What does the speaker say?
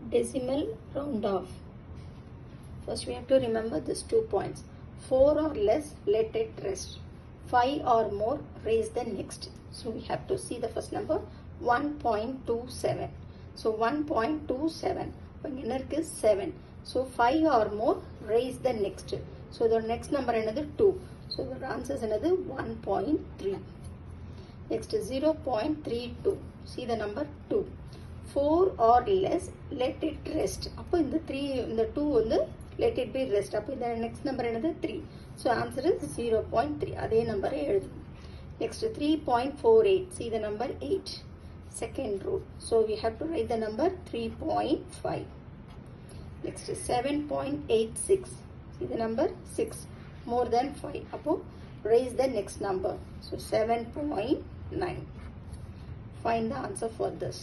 decimal round off. First we have to remember these 2 points. 4 or less, let it rest. 5 or more, raise the next. So we have to see the first number 1.27. So 1.27. Beginner is 7. So 5 or more, raise the next. So the next number another 2. So the answer is another 1.3. Next is 0.32. See the number 2. 4 or less, let it rest. Appo in the 3, in the 2 on the let it be rest. Appo the next number another 3. So answer is 0.3. Adhe number எழுது. Next 3.48. See the number 8. Second row. So we have to write the number 3.5. Next 7.86. See the number 6. More than 5. Appo raise the next number. So 7.9. Find the answer for this.